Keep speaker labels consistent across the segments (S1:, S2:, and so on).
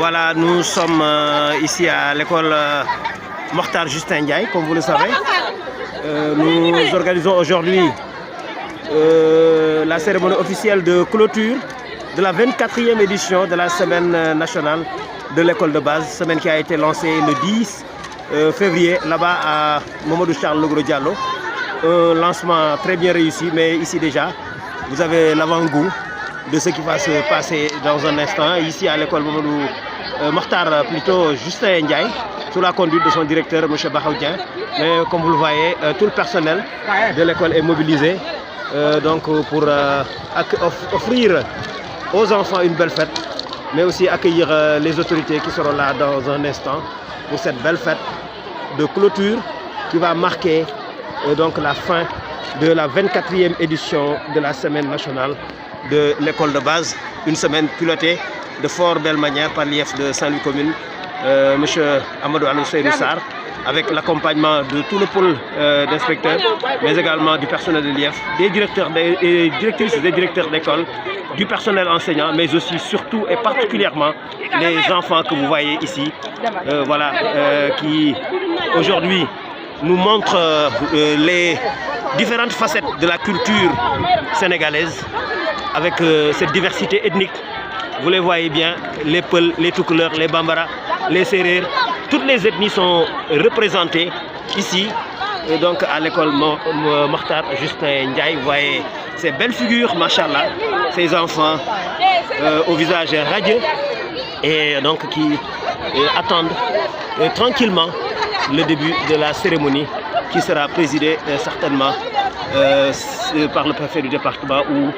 S1: Voilà, nous sommes ici à l'école Mokhtar Justin Ndiaye, comme vous le savez. Nous organisons aujourd'hui la cérémonie officielle de clôture de la 24e édition de la semaine nationale de l'école de base, semaine qui a été lancée le 10 février là-bas à Mamadou Charles Logro Diallo. Un lancement très bien réussi, mais ici déjà, vous avez l'avant-goût de ce qui va se passer dans un instant ici à l'école Mokhtar plutôt Justin Ndiaye, sous la conduite de son directeur M. Bahaoudien. Mais comme vous le voyez, tout le personnel de l'école est mobilisé donc pour offrir aux enfants une belle fête, mais aussi accueillir les autorités qui seront là dans un instant pour cette belle fête de clôture qui va marquer donc la fin de la 24e édition de la semaine nationale de l'école de base, une semaine pilotée de fort belle manière par l'IEF de Saint-Louis Commune, M. Amadou Alou-Seydou Sarr, avec l'accompagnement de tout le pôle d'inspecteurs, mais également du personnel de l'IEF, des directeurs et directrices et directeurs d'école, du personnel enseignant, mais aussi surtout et particulièrement les enfants que vous voyez ici, voilà, qui aujourd'hui nous montrent les différentes facettes de la culture sénégalaise, avec cette diversité ethnique. Vous les voyez bien, les Peuls, les Toucouleurs, les Bambara, les Sérères, toutes les ethnies sont représentées ici, donc à l'école Mokhtar Justin Ndiaye. Vous voyez ces belles figures, machallah, ces enfants au visage radieux et donc qui attendent tranquillement le début de la cérémonie qui sera présidée certainement par le préfet du département ou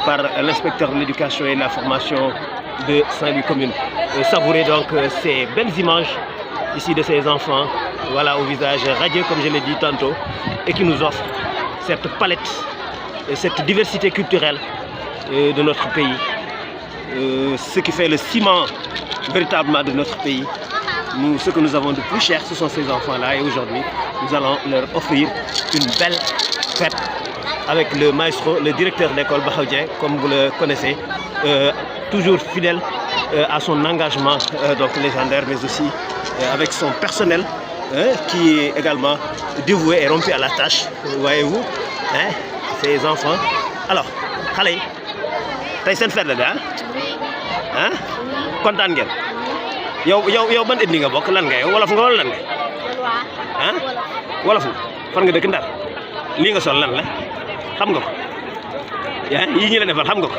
S1: par l'inspecteur de l'éducation et de la formation de Saint-Louis Commune. Savourez donc ces belles images ici de ces enfants, voilà, au visage radieux comme je l'ai dit tantôt, et qui nous offrent cette palette, cette diversité culturelle de notre pays, ce qui fait le ciment véritablement de notre pays. Ce que nous avons de plus cher, ce sont ces enfants-là, et aujourd'hui nous allons leur offrir une belle fête avec le maestro, le directeur de l'école Bahaoudien, comme vous le connaissez, toujours fidèle à son engagement donc légendaire, mais aussi avec son personnel qui est également dévoué et rompu à la tâche, voyez-vous, ces enfants. Alors, allez, t'as une fête là, hein? Content ngeen? yow ban ethnie nga bokk, lan nga yow wolof nga wala lan nga? Ah wolof fan nga dëkk Ndar? Lii nga sol lan la? Xam nga ko? Yii ñu la defal xam nga ko?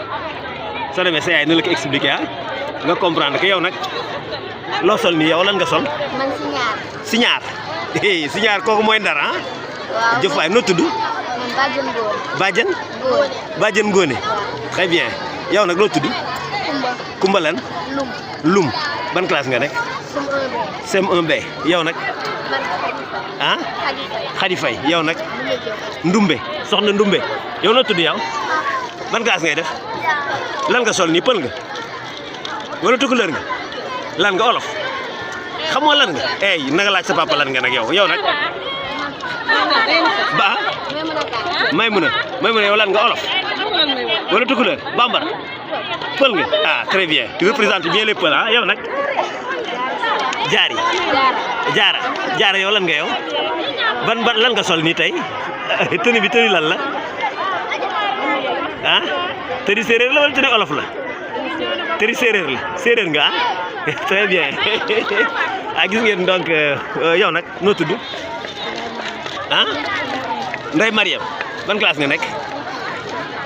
S1: Soo demee sa yaay nu la ko expliqué nga comprendre que yow nag loo sol nii yow lan nga sol?
S2: Man
S1: Siñaar. Siñaar kooku mooy Ndar ah?
S2: waaw
S1: jëf waay noo tudd?
S2: man
S1: Badiane
S2: Ngone.
S1: Badiane Ngone. Très bien. Yow nag loo tudd? Kumba lan? Lum. Ban classe nga nekk? CM1B. Yow nag? Ah? Khady Faye. Yow nag? Ndumbe. Soxna Ndumbe. Yow noo tudd yow? Ban classe ngay def? Lan nga sol nii, pël nga? Wala tukulóor nga? Lan nga olof? Xamoo lan nga? Na nga laaj sa papa lan nga nag yow. Yow nag? Ba? Maymuna yow lan nga olof? Wala tukulóor? Bambara? Pël nga? Ah, très bien. Tu représentes bien les Peuls ah yow nag? Jaara yow lan nga yow? Ban lan nga sol nii tey? Tenue bi tenue lan la? Ah? Tenue séeréer la wala tenue olof la? Tenue séeréer la. Séeréer nga ah? Très bien. Gis ngeen donc yow nag noo tudd? Ah? Ndeye Mariam. Ban classe nga nekk?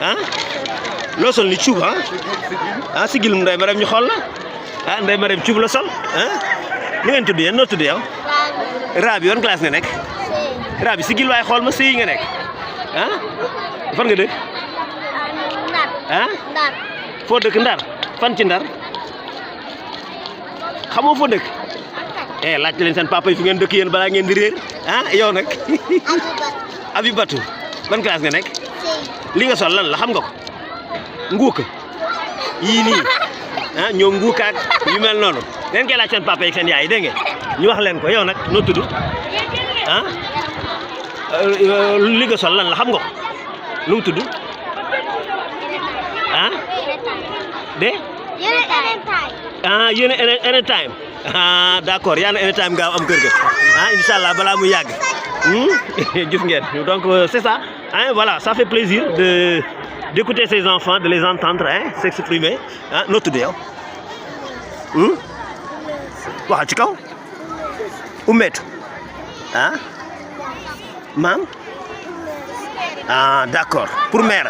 S1: Ah? Loo sol ni cuub ah? Sigil Ndeye Mariam ñu xool la. Ah Ndeye Mariam cuub la sol ah? Ni ngeen tudd yéen noo tudd yow? Rabi ban classe nga nekk? Rabi sigil waaye xool ma sëyi nga nekk ah? Fan nga dëkk? Ah?
S2: Ndar.
S1: Foo dëkk Ndar? Fan ci Ndar? Xamoo foo dëkk? Laajte leen seen papa yi fi ngeen dëkk yéen balaa ngeen di réer ah yow nag? Abibatu. Ban classe nga nekk? Li nga sol lan la xam nga ko? Nguuka yii nii ah ñoom nguukaak yu mel noonu leen koy laaj seen papa yi seen yaay dégg ngeen ñu wax leen ko. Yow nag noo tudd ah? Li nga sol lan la xam nga ko? Lu mu tudd ah? De ah yéen anytime ah d'accord yaa anytime gaaw am kër ga ah inchallah balaa mu yàgg gis ngeen donc c'est ça hein voilà ça fait plaisir d'écouter ces enfants de les entendre hein s'exprimer ah noo tudd yow waxal ci kaw Oumetou ah maam ah d'accord pour mère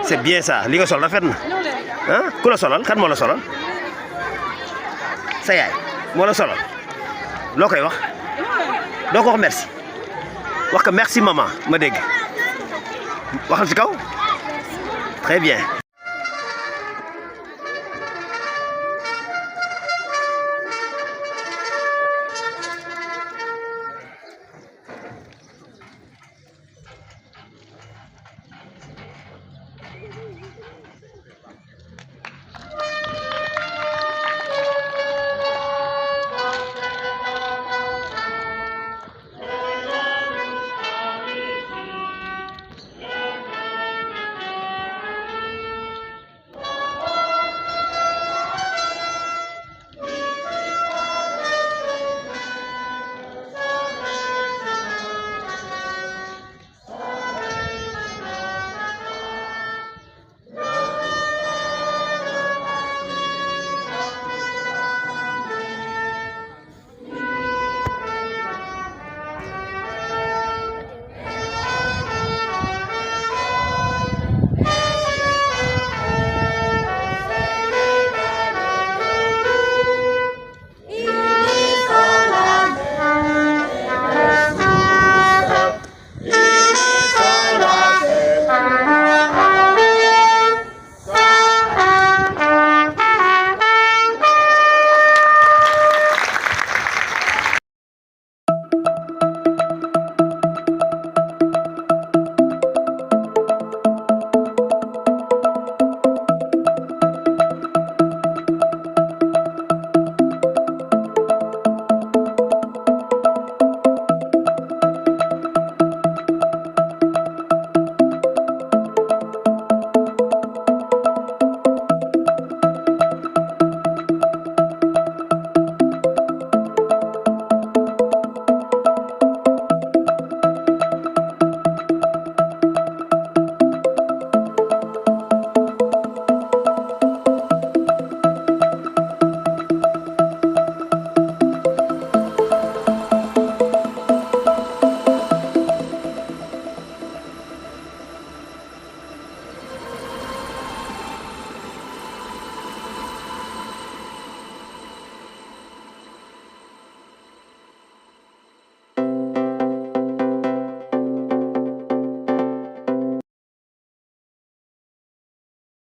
S1: c'est bien ça li nga sol rafet na ah ku la solal kan moo la solal sa yaay moo la solal loo koy wax doo ko wax merci wax ko merci maman ma dégg waxal ci kaw très bien.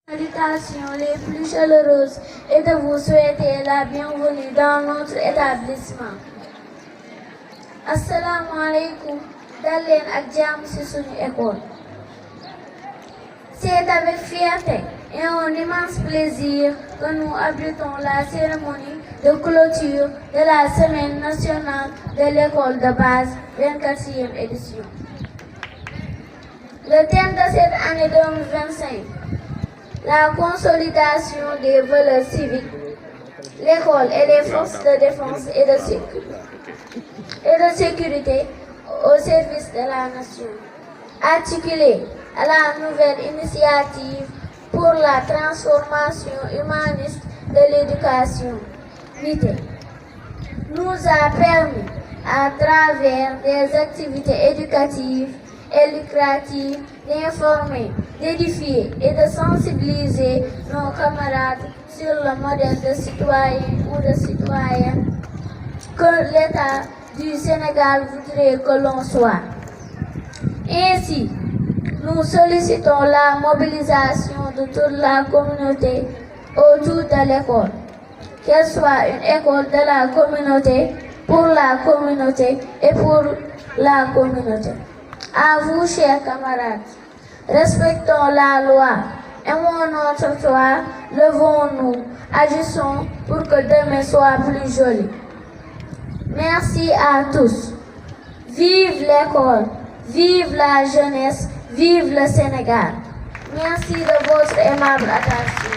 S2: Salutations les plus chaleureuses et de vous souhaiter la bienvenue dans notre établissement. Assalamu alaikum, dal leen ak jàmm ci suñu école. C'est avec fierté et un immense plaisir que nous abritons la cérémonie de clôture de la Semaine nationale de l'école de base 24e édition. Le thème de cette année 2025, la consolidation des valeurs civiques, l'école et les forces de défense et de sécurité au service de la nation. Articulé à la nouvelle initiative pour la transformation humaniste de l'éducation, NITE, nous a permis, à travers des activités éducatives et lucratives, d'informer, d'édifier et de sensibiliser nos camarades sur le modèle de citoyen ou de citoyenne que l'État du Sénégal voudrait que l'on soit. Ainsi, nous sollicitons la mobilisation de toute la communauté autour de l'école, qu'elle soit une école de la communauté, pour la communauté et pour la communauté. À vous, chers camarades, respectons la loi, aimons notre toit, levons-nous, agissons pour que demain soit plus joli. Merci à tous. Vive l'école, vive la jeunesse, vive le Sénégal. Merci de votre aimable attention.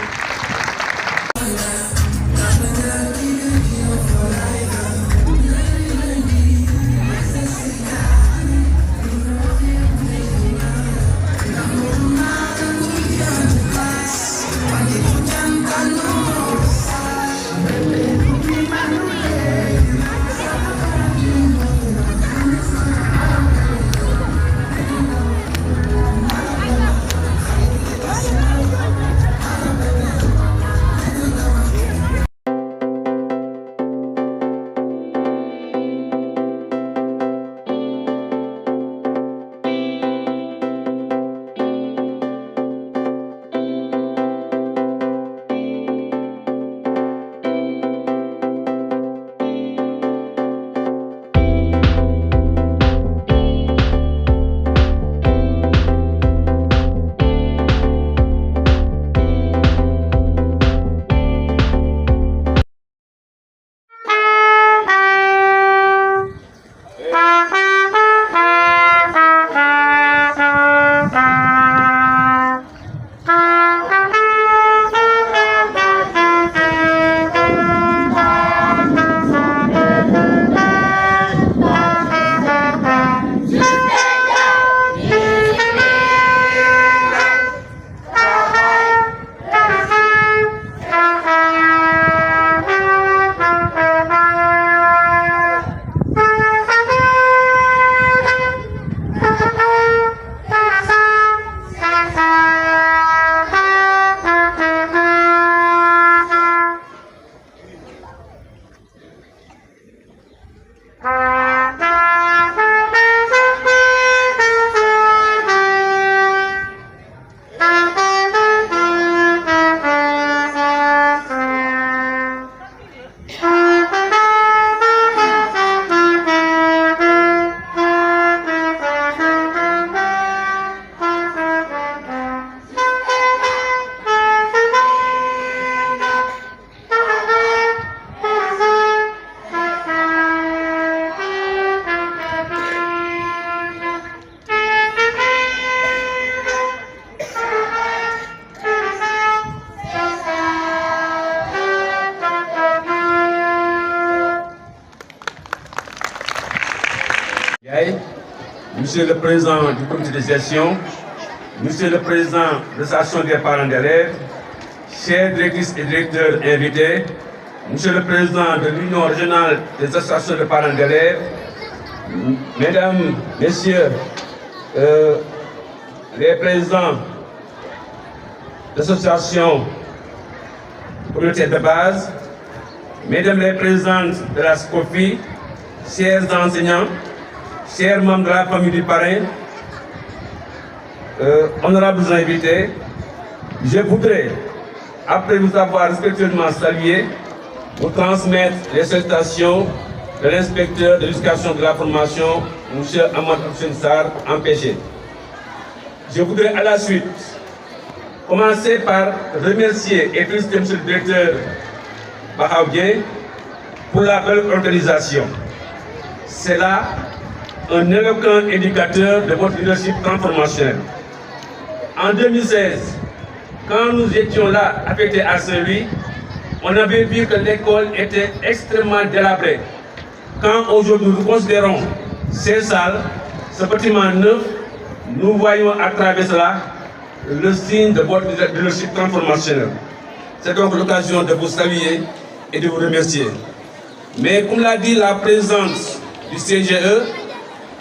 S3: Monsieur le Président du comité de gestion, Monsieur le Président de l'association des parents d'élèves, chers directrices et directeurs invités, Monsieur le Président de l'Union régionale des associations de parents d'élèves, Mesdames, Messieurs, les présidents d'associations communautaires de base, Mesdames les présidentes de la SCOFI, chers enseignants, chers membres de la famille du parrain, honorables invités, je voudrais, après vous avoir respectueusement salué, vous transmettre les salutations de l'inspecteur de l'éducation de la formation, M. Ahmad Houssensar, empêché. Je voudrais à la suite commencer par remercier et féliciter M. le directeur Bahaoudien pour la belle organisation. C'est là un éloquent indicateur de votre leadership transformationnel. En 2016, quand nous étions là affectés à Saint-Louis, on avait vu que l'école était extrêmement délabrée. Quand aujourd'hui nous considérons ces salles, ce bâtiment neuf, nous voyons à travers cela le signe de votre leadership transformationnel. C'est donc l'occasion de vous saluer et de vous remercier. Mais comme l'a dit la présidente du CGE,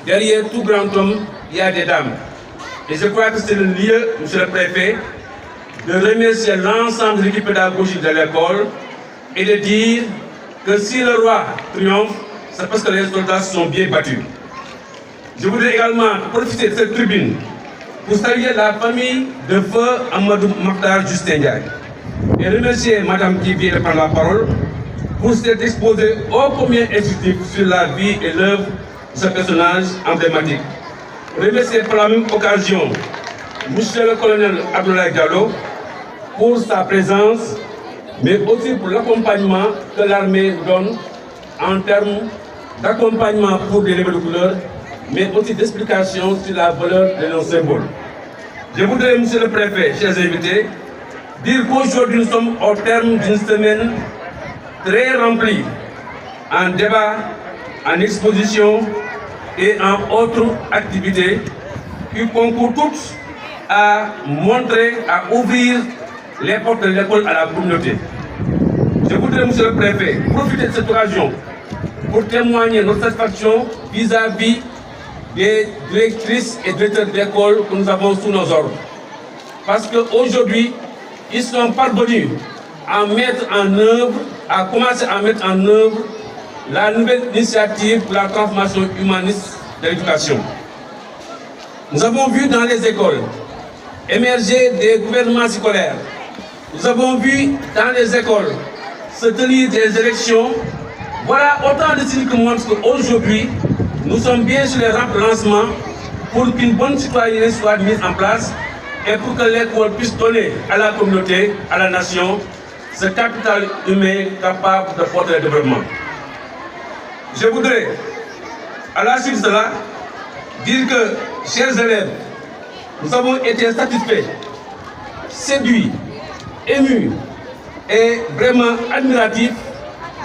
S3: derrière tout grand homme, il y a des dames. Et je crois que c'est le lieu, monsieur le préfet, de remercier l'ensemble de l'équipe pédagogique de l'école et de dire que si le roi triomphe, c'est parce que les soldats sont bien battus. Je voudrais également profiter de cette tribune pour saluer la famille de feu Amadou Mokhtar Justin Ndiaye et remercier madame qui vient de prendre la parole pour s'être exposé au combien instructif sur la vie et l'œuvre de ce personnage emblématique. Remercier par la même occasion monsieur le colonel Abdoulaye Diallo pour sa présence, mais aussi pour l'accompagnement que l'armée donne en termes d'accompagnement pour des levées de couleur, mais aussi d'explication sur la valeur de nos symboles. Je voudrais, monsieur le préfet, chers invités, dire qu'aujourd'hui nous sommes au terme d'une semaine très remplie en débat, en exposition et en autres activités qui concourent toutes à montrer, à ouvrir les portes de l'école à la communauté. Je voudrais, monsieur le préfet, profiter de cette occasion pour témoigner notre satisfaction vis-à-vis des directrices et directeurs d'école que nous avons sous nos ordres. Parce qu'aujourd'hui, ils sont parvenus à mettre en œuvre, à commencer à mettre en œuvre la nouvelle initiative pour la transformation humaniste de l'éducation. Nous avons vu dans les écoles émerger des gouvernements scolaires. Nous avons vu dans les écoles se tenir des élections. Voilà autant de signes qui montrent qu'aujourd'hui, nous sommes bien sur les rampes de lancement pour qu'une bonne citoyenneté soit mise en place et pour que l'école puisse donner à la communauté, à la nation, ce capital humain capable de porter le développement. Je voudrais, à la suite de cela, dire que, chers élèves, nous avons été satisfaits, séduits, émus et vraiment admiratifs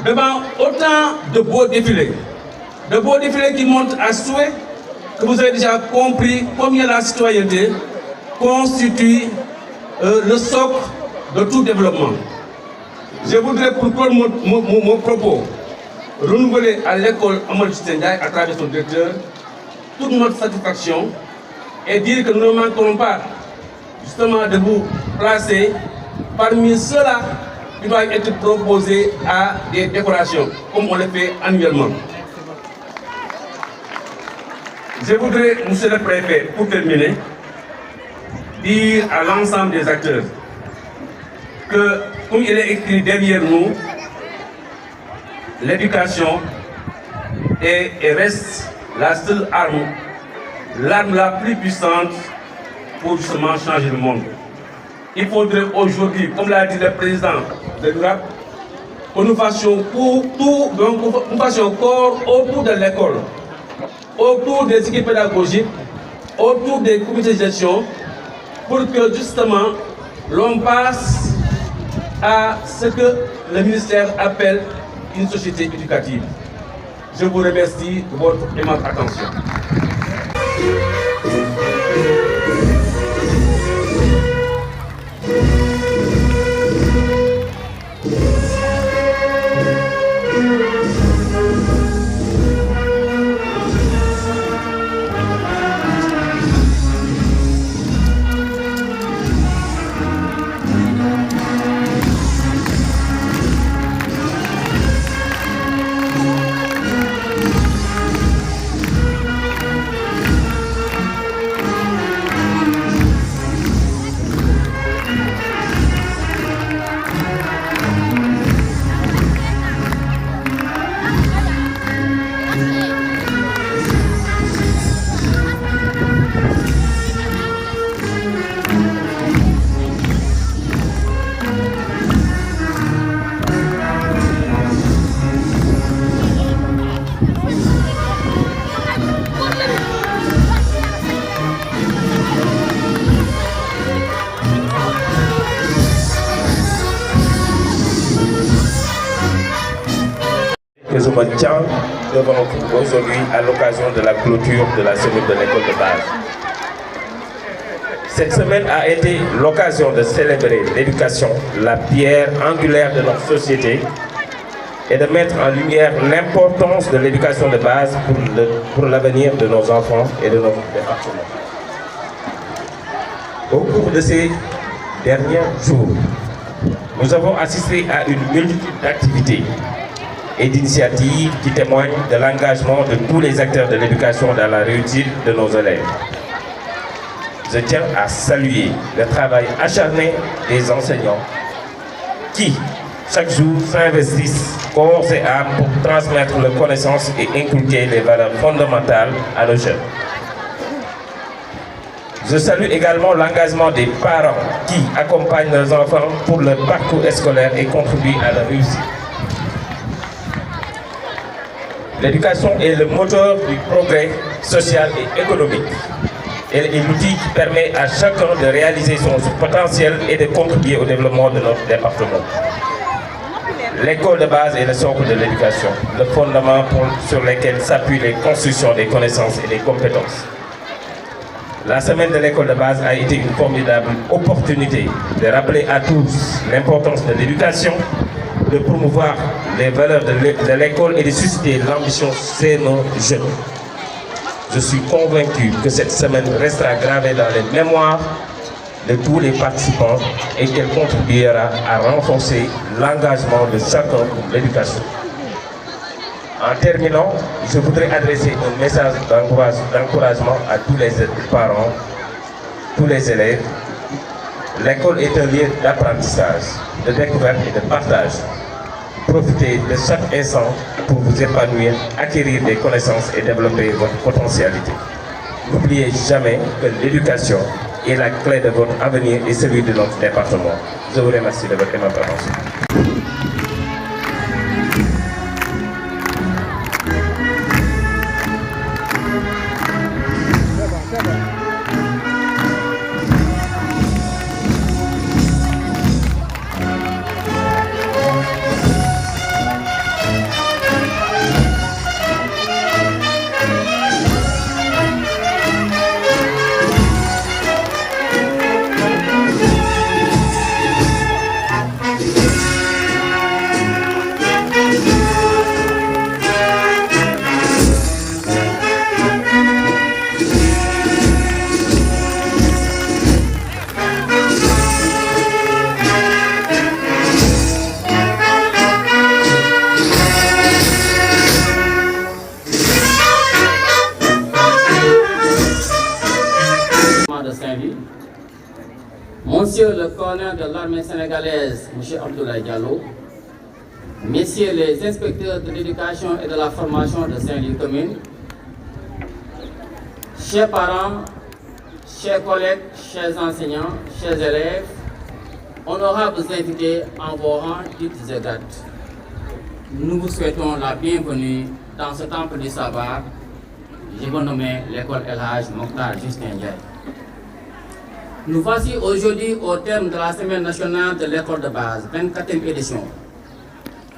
S3: devant autant de beaux défilés. De beaux défilés qui montrent à souhait que vous avez déjà compris combien la citoyenneté constitue le socle de tout développement. Je voudrais, pour clore mon propos, renouveler à l'école Amadou Ndiaye à travers son directeur toute notre satisfaction et dire que nous ne manquerons pas justement de vous placer parmi ceux-là qui doivent être proposés à des décorations, comme on le fait annuellement. Je voudrais, monsieur le préfet, pour terminer, dire à l'ensemble des acteurs que, comme il est écrit derrière nous, l'éducation est et reste la seule arme, l'arme la plus puissante pour justement changer le monde. Il faudrait aujourd'hui, comme l'a dit le président de l'URAP, que nous fassions corps autour de l'école, autour des équipes pédagogiques, autour des comités de gestion, pour que justement l'on passe à ce que le ministère appelle une société éducative. Je vous remercie de votre aimable attention.
S4: Que je me tiens devant vous aujourd'hui à l'occasion de la clôture de la semaine de l'école de base. Cette semaine a été l'occasion de célébrer l'éducation, la pierre angulaire de notre société, et de mettre en lumière l'importance de l'éducation de base pour l'avenir de nos enfants et de notre département. Au cours de ces derniers jours, nous avons assisté à une multitude d'activités et d'initiatives qui témoignent de l'engagement de tous les acteurs de l'éducation dans la réussite de nos élèves. Je tiens à saluer le travail acharné des enseignants qui, chaque jour, s'investissent corps et âme pour transmettre leurs connaissances et inculquer les valeurs fondamentales à nos jeunes. Je salue également l'engagement des parents qui accompagnent leurs enfants pour leur parcours scolaire et contribuent à leur réussite. L'éducation est le moteur du progrès social et économique. Elle est l'outil qui permet à chacun de réaliser son potentiel et de contribuer au développement de notre département. L'école de base est le socle de l'éducation, le fondement sur lequel s'appuient les constructions des connaissances et des compétences. La semaine de l'école de base a été une formidable opportunité de rappeler à tous l'importance de l'éducation, de promouvoir les valeurs de l'école et de susciter l'ambition chez nos jeunes. Je suis convaincu que cette semaine restera gravée dans les mémoires de tous les participants et qu'elle contribuera à renforcer l'engagement de chacun pour l'éducation. En terminant, je voudrais adresser un message d'encouragement à tous les parents, tous les élèves. L'école est un lieu d'apprentissage, de découverte et de partage. Profitez de chaque instant pour vous épanouir, acquérir des connaissances et développer votre potentialité. N'oubliez jamais que l'éducation est la clé de votre avenir et celui de notre département. Je vous remercie de votre intervention.
S5: Monsieur le colonel de l'armée sénégalaise, M. Abdoulaye Diallo, Messieurs les inspecteurs de l'éducation et de la formation de Saint-Louis commune, chers parents, chers collègues, chers enseignants, chers élèves, honorables invités en vos rangs, titres et dates, nous vous souhaitons la bienvenue dans ce temple du savoir. Je vous nomme l'école El Hadj Mokhtar Justin Ndiaye. Nous voici aujourd'hui au terme de la semaine nationale de l'école de base, 24e édition.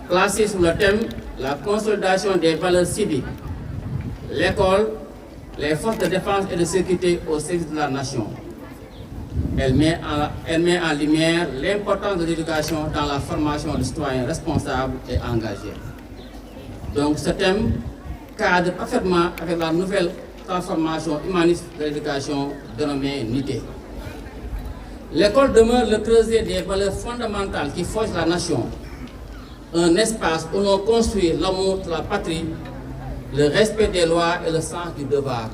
S5: Classée sous le thème « La consolidation des valeurs civiques, l'école, les forces de défense et de sécurité au service de la nation ». Elle met en lumière l'importance de l'éducation dans la formation de citoyens responsables et engagés. Donc ce thème cadre parfaitement avec la nouvelle transformation humaniste de l'éducation dénommée NITE. L'école demeure le creuset des valeurs fondamentales qui forgent la nation, un espace où l'on construit l'amour de la patrie, le respect des lois et le sens du devoir.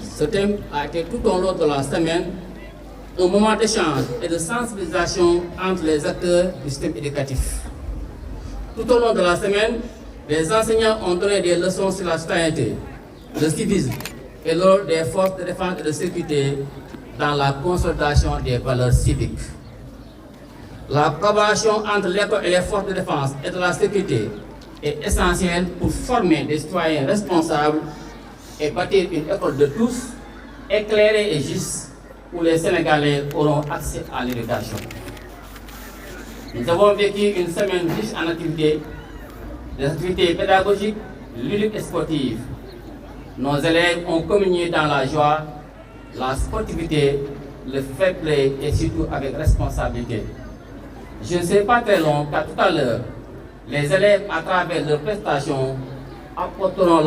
S5: Ce thème a été tout au long de la semaine un moment d'échange et de sensibilisation entre les acteurs du système éducatif. Tout au long de la semaine, les enseignants ont donné des leçons sur la citoyenneté, le civisme et le rôle des forces de défense et de sécurité dans la consolidation des valeurs civiques. La collaboration entre l'école et les forces de défense et de la sécurité est essentielle pour former des citoyens responsables et bâtir une école de tous, éclairée et juste, où les Sénégalais auront accès à l'éducation. Nous avons vécu une semaine riche en activités, des activités pédagogiques, ludiques et sportives. Nos élèves ont communié dans la joie, la sportivité, le fair play et surtout avec responsabilité. Je ne serai pas très long car tout à l'heure, les élèves à travers leurs prestations apporteront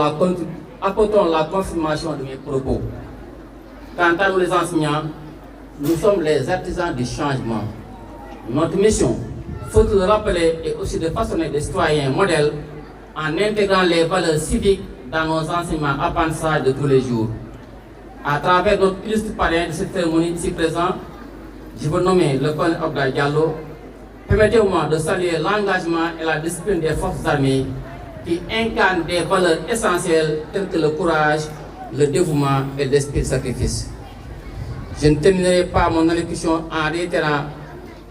S5: la confirmation de mes propos. Quant à nous les enseignants, nous sommes les artisans du changement. Notre mission, faut-il le rappeler, est aussi de façonner des citoyens modèles en intégrant les valeurs civiques dans nos enseignements apprentissages de tous les jours. À travers notre illustre parrain de cette cérémonie ici présent, je veux nommer le colonel Abdoulaye Diallo. Permettez-moi de saluer l'engagement et la discipline des forces armées qui incarnent des valeurs essentielles telles que le courage, le dévouement et l'esprit de sacrifice. Je ne terminerai pas mon allocution en réitérant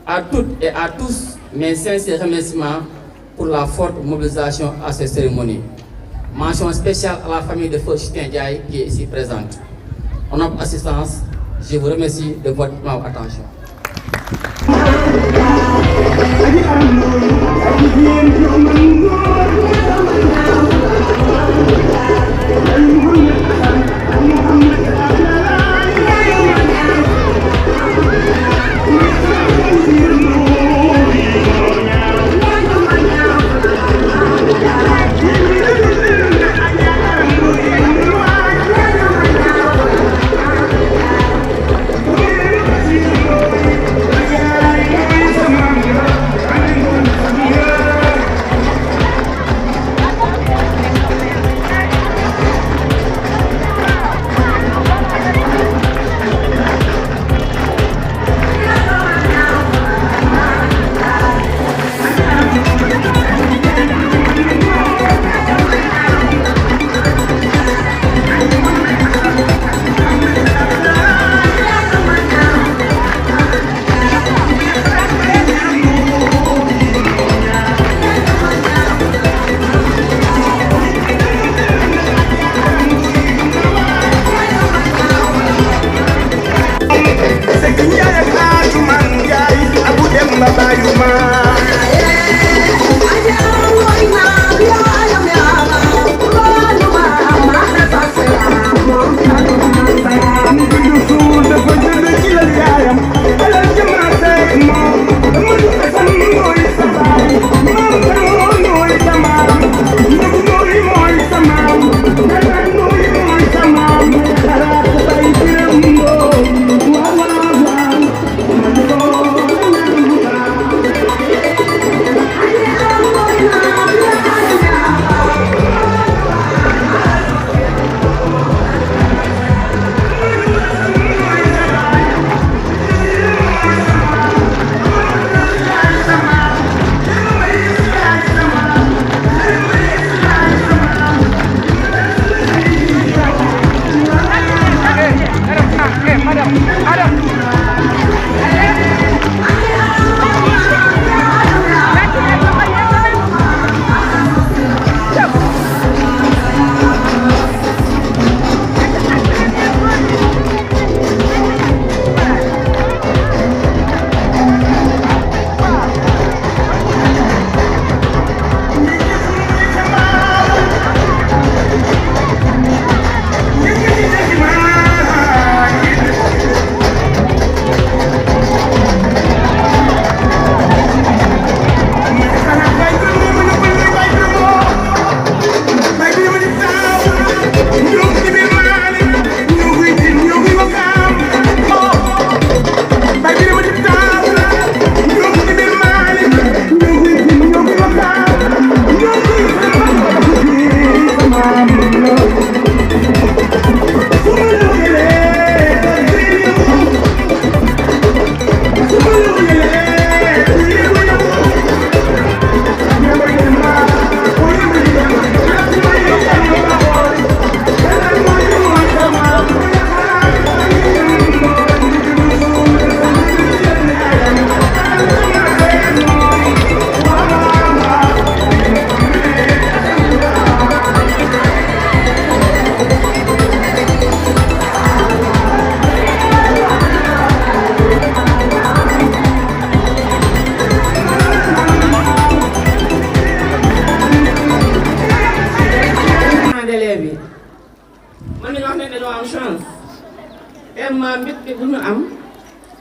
S5: à toutes et à tous mes sincères remerciements pour la forte mobilisation à cette cérémonie. Mention spéciale à la famille de Feu Justin Ndiaye qui est ici présente. honorable assistance, je vous remercie de votre attention.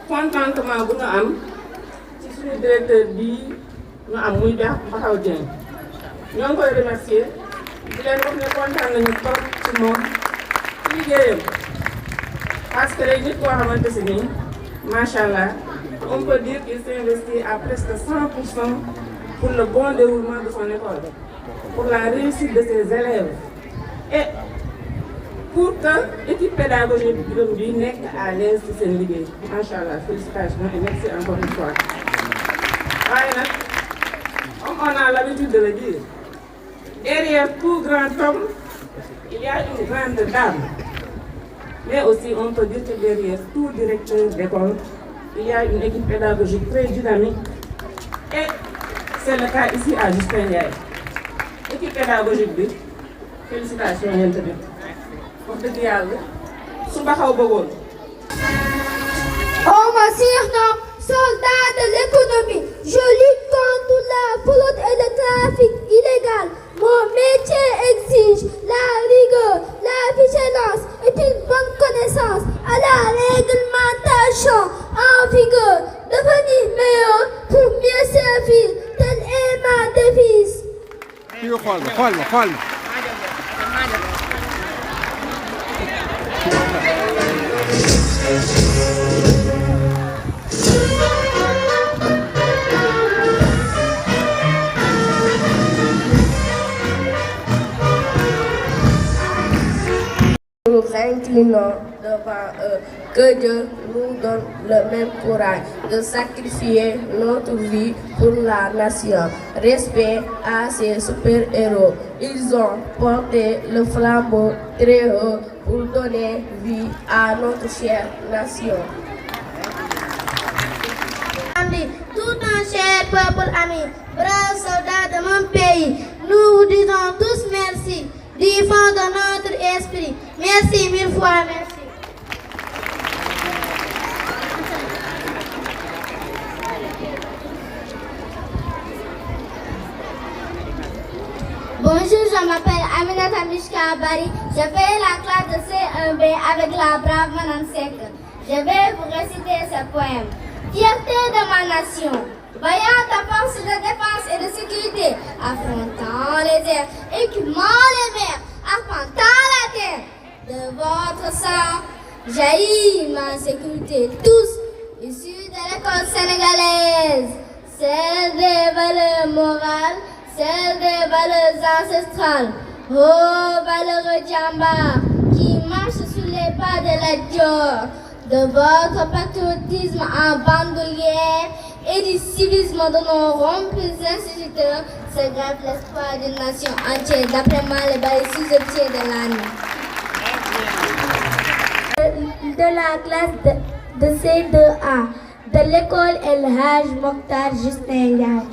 S6: contentement bu ñu am ci suñu directeur bii ñu am muy Baxaw Dieng ñoo ngi koy remercier di leen wax ne kontaan nañu trop ci moom ci liggéeyam parce que léegi nit koo xamante si nii macha allah on peut dire qu'il s'investit à presque 100% pour le bon déroulement de son école, pour la réussite de ses élèves et pour que l'équipe pédagogique bi nekk à l'aise ci seen liggéey macha allah félicitations et merci encore une fois. waaye nag comme on a l'habitude de le dire derrière tout grand homme il y a une grande dame, mais aussi on peut dire que derrière tout directeur d'école il y a une équipe pédagogique très dynamique et c'est le cas ici à Justin Ndiaye. Équipe pédagogique bi félicitations yéen tamit wax dëgg yàlla su Baxaw bëggoon.
S2: On me surnomme soldat de l'économie. Je lutte contre la fraude et le trafic illégal. Mon métier exige la rigueur, la vigilance et une bonne connaissance à la réglementation en vigueur. Devenir meilleur pour mieux servir, tel est ma devise.
S7: Nous inclinons devant eux, que Dieu nous donne le même courage de sacrifier notre vie pour la nation. Respect à ces super-héros. Ils ont porté le flambeau très haut pour donner vie à notre chère nation.
S2: Tout un cher peuple ami, braves soldats de mon pays, nous vous disons tous merci. Du fond de notre esprit. Merci mille fois, merci. Bonjour, je m'appelle Aminata Mishka Bari. Je fais la classe de C1B avec la brave Madame Sek. Je vais vous réciter ce poème. Fierté de ma nation. Vaillante force de défense et de sécurité, affrontant les airs, écumant les mers, arpentant la terre. De votre sang jaillit ma sécurité, tous issus de l'école sénégalaise. Celle des valeurs morales, celle des valeurs ancestrales. Oh, valeureux Djamba, qui marche sur les pas de la Dior. De votre patriotisme en bandoulière et du civisme de nos rompus instituteurs se grève l'espoir d'une nation entière, d'après moi les balais susceptibles de l'année. De la classe de C2A de l'école El Hadj Mokhtar Justin Ndiaye.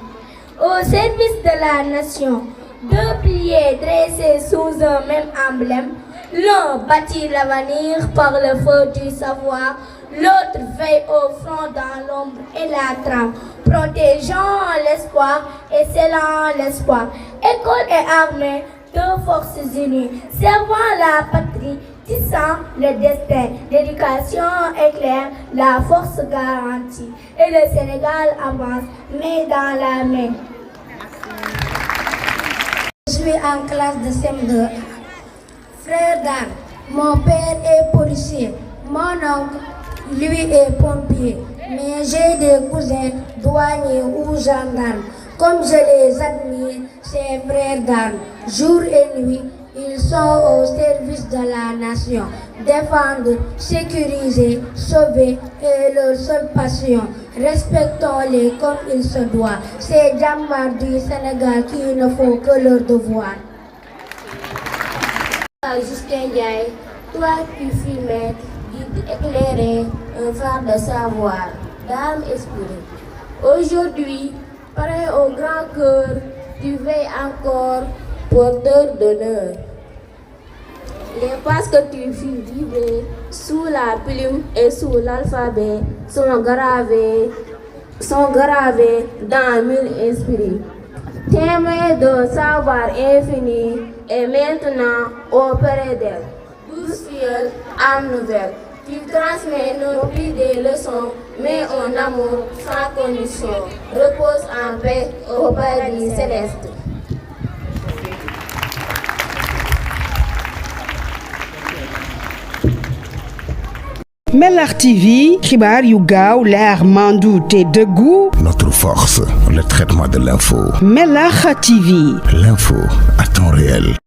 S2: Au service de la nation, deux piliers dressés sous un même emblème. L'un bâtit l'avenir par le feu du savoir, l'autre veille au front dans l'ombre et la trame, protégeant l'espoir et scellant l'espoir. École et armée, deux forces unies, servant la patrie, tissant le destin. L'éducation éclaire, la force garantie, et le Sénégal avance, main dans la main. Je suis en classe de CM2. Frère d'armes, mon père est policier, mon oncle, lui est pompier, mais j'ai des cousins douaniers ou gendarmes. Comme je les admire, ces frères d'armes, jour et nuit, ils sont au service de la nation. Défendre, sécuriser, sauver est leur seule passion. Respectons-les comme il se doit. C'est Djambar du Sénégal qui ne font que leur devoir. Justin Ndiaye, toi qui fus maître, guide éclairé, un phare de savoir, d'âme esprit. Aujourd'hui, prêt au grand cœur, tu veilles encore, porteur d'honneur. Les pages que tu fus vibrer sous la plume et sous l'alphabet sont gravées dans mille esprits. Témoin d'un savoir infini et maintenant auprès d'elle. Douce filleule, âme nouvelle, tu transmets non plus des leçons, mais un amour sans condition. Repose en paix au paradis céleste.
S8: Mellar TV, xibaar yu gaaw leer mandu te dëggu.
S9: Notre force, le traitement de l'info.
S8: Mellar TV.
S9: L'info à temps réel.